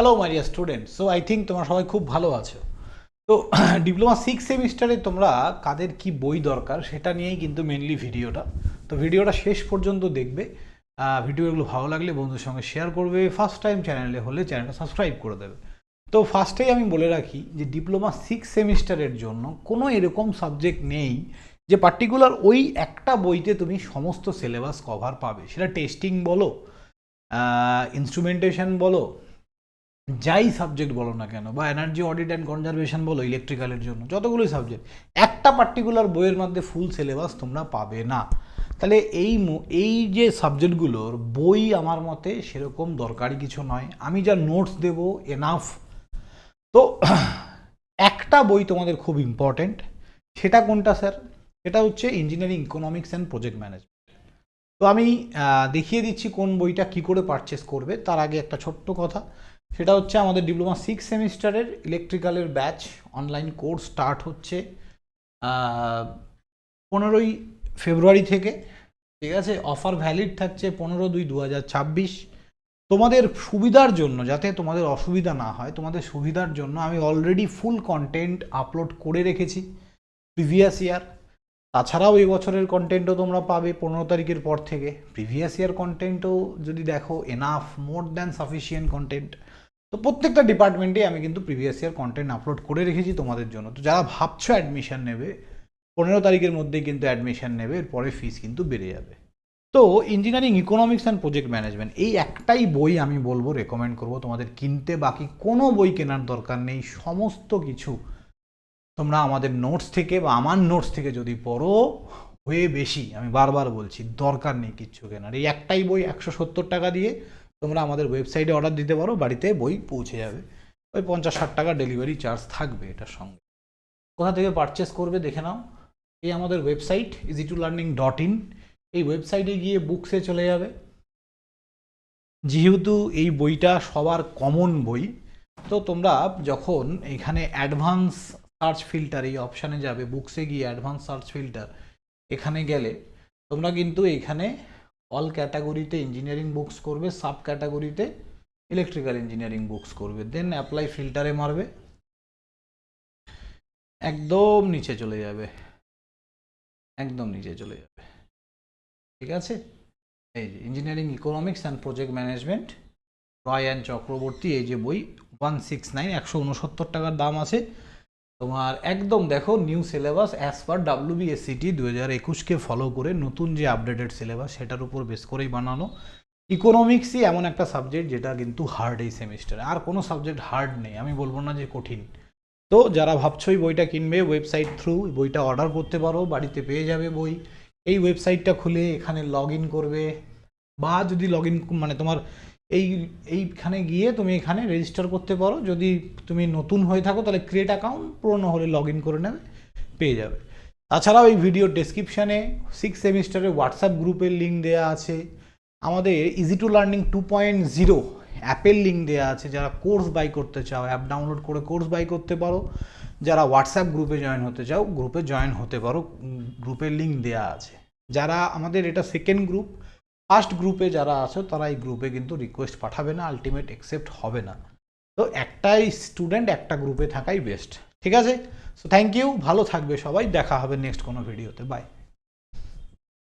Hello my dear student, so I think তোমরা সবাই খুব ভালো আছো। তো ডিপ্লোমা 6 সেমিস্টারে তোমরা কাদের কি বই দরকার সেটা নিয়েই কিন্তু মেনলি ভিডিওটা। তো ভিডিওটা শেষ পর্যন্ত দেখবে। ভিডিওগুলো ভালো লাগলে বন্ধুদের সঙ্গে শেয়ার করবে, ফার্স্ট টাইম চ্যানেলে হলে চ্যানেলটা সাবস্ক্রাইব করে দেবে। তো ফার্স্টেই আমি বলে রাখি যে ডিপ্লোমা 6 সেমিস্টারের জন্য কোনো এরকম সাবজেক্ট নেই যে পার্টিকুলার ওই একটা বইতে তুমি সমস্ত সিলেবাস কভার পাবে। সেটা টেস্টিং বলো, ইনস্ট্রুমেন্টেশন বলো, যাই সাবজেক্ট বলো না কেন, বা এনার্জি অডিট অ্যান্ড কনজারভেশন বলো ইলেকট্রিক্যালের জন্য, যতগুলোই সাবজেক্ট একটা পার্টিকুলার বইয়ের মধ্যে ফুল সিলেবাস তোমরা পাবে না। তাহলে এই যে সাবজেক্টগুলোর বই আমার মতে সেরকম দরকারি কিছু নয়। আমি যা নোটস দেব এনাফ। তো একটা বই তোমাদের খুব ইম্পর্টেন্ট। সেটা কোনটা স্যার? সেটা হচ্ছে engineering economics and project management. তো আমি দেখিয়ে দিচ্ছি কোন বইটা কি করে পারচেস করবে। তার আগে একটা ছোট্ট কথা, সেটা হচ্ছে আমাদের ডিপ্লোমা 6 সেমিস্টারের ইলেকট্রিক্যালের ব্যাচ অনলাইন কোর্স স্টার্ট হচ্ছে 15ই ফেব্রুয়ারি থেকে। ঠিক আছে, অফার ভ্যালিড থাকছে 15/2/2026। তোমাদের সুবিধার জন্য, যাতে তোমাদের অসুবিধা না হয়, তোমাদের সুবিধার জন্য আমি অলরেডি ফুল কন্টেন্ট আপলোড করে রেখেছি প্রিভিয়াস ইয়ার। তাছাড়াও এই বছরের কন্টেন্টও তোমরা পাবে 15 তারিখের পর থেকে। প্রিভিয়াস ইয়ার কন্টেন্টও যদি দেখো, enough, more than sufficient content. তো প্রত্যেকটা ডিপার্টমেন্টে আমি কিন্তু প্রিভিয়াস ইয়ার কন্টেন্ট আপলোড করে রেখেছি তোমাদের জন্য। তো যারা ভাবছো অ্যাডমিশন নেবে, 15 তারিখের মধ্যেই কিন্তু অ্যাডমিশন নেবে, এরপরে ফিস কিন্তু বেড়ে যাবে। তো engineering economics and project management, এই একটাই বই আমি বলবো, রেকমেন্ড করবো তোমাদের কিনতে। বাকি কোনো বই কেনার দরকার নেই। সমস্ত কিছু তোমরা আমাদের নোটস থেকে বা আমার নোটস থেকে যদি পড়ো, হয়ে বেশি, আমি বারবার বলছি, দরকার নেই কিচ্ছু কেনার। এই একটাই বই 170 টাকা দিয়ে তোমরা আমাদের ওয়েবসাইটে অর্ডার দিতে পারো, বাড়িতে বই পৌঁছে যাবে। ওই 50-60 টাকা ডেলিভারি চার্জ থাকবে এটার সঙ্গে। কোথা থেকে পারচেস করবে দেখে নাও। এই আমাদের ওয়েবসাইট easy2learning.in, এই ওয়েবসাইটে গিয়ে বুকসে চলে যাবে। যেহেতু এই বইটা সবার কমন বই, তো তোমরা যখন এখানে অ্যাডভান্স সার্চ ফিল্টার এই অপশানে যাবে, বুকসে গিয়ে অ্যাডভান্স সার্চ ফিল্টার এখানে গেলে তোমরা কিন্তু এখানে অল ক্যাটাগরিতে ইঞ্জিনিয়ারিং বুকস করবে, সাব ক্যাটাগরিতে ইলেকট্রিক্যাল ইঞ্জিনিয়ারিং বুকস করবে, দেন অ্যাপ্লাই ফিল্টারে মারবে, একদম নিচে চলে যাবে, একদম নিচে চলে যাবে। ঠিক আছে, এই যে engineering economics and project management, Roy and Chakraborty, এই যে বই 169, 169 টাকার দাম আছে তোমার। একদম দেখো, new syllabus as per WBSCT 2021কে ফলো করে নতুন যে আপডেটেড সিলেবাস সেটার উপর বেস করেই বানানো। ইকোনমিক্সই এমন একটা সাবজেক্ট যেটা কিন্তু হার্ড এই সেমিস্টারে, আর কোনো সাবজেক্ট হার্ড নেই, আমি বলবো না যে কঠিন। তো যারা ভাবছো এই বইটা কিনবে, ওয়েবসাইট থ্রু বইটা অর্ডার করতে পারো, বাড়িতে পেয়ে যাবে বই। এই ওয়েবসাইটটা খুলে এখানে লগ ইন করবে, বা যদি লগ ইন মানে তোমার এইখানে গিয়ে তুমি এখানে রেজিস্টার করতে পারো। যদি তুমি নতুন হয়ে থাকো তাহলে ক্রিয়েট অ্যাকাউন্ট, পুরনো হলে লগ ইন করে নেবে, পেয়ে যাবে। তাছাড়াও এই ভিডিওর ডেসক্রিপশানে 6 সেমিস্টারের হোয়াটসঅ্যাপ গ্রুপের লিঙ্ক দেওয়া আছে, আমাদের easy2learning 2.0 অ্যাপের লিঙ্ক দেওয়া আছে। যারা কোর্স বাই করতে চাও, অ্যাপ ডাউনলোড করে কোর্স বাই করতে পারো। যারা হোয়াটসঅ্যাপ গ্রুপে জয়েন হতে চাও, গ্রুপে জয়েন হতে পারো, গ্রুপের লিঙ্ক দেওয়া আছে। যারা আমাদের এটা সেকেন্ড গ্রুপ, ফার্স্ট গ্রুপে যারা আছো তারা এই গ্রুপে কিন্তু রিকোয়েস্ট পাঠাবে না, আলটিমেট অ্যাকসেপ্ট হবে না। তো একটাই স্টুডেন্ট একটা গ্রুপে থাকাই বেস্ট। ঠিক আছে, সো থ্যাংক ইউ, ভালো থাকবে সবাই, দেখা হবে নেক্সট কোনো ভিডিওতে, বাই।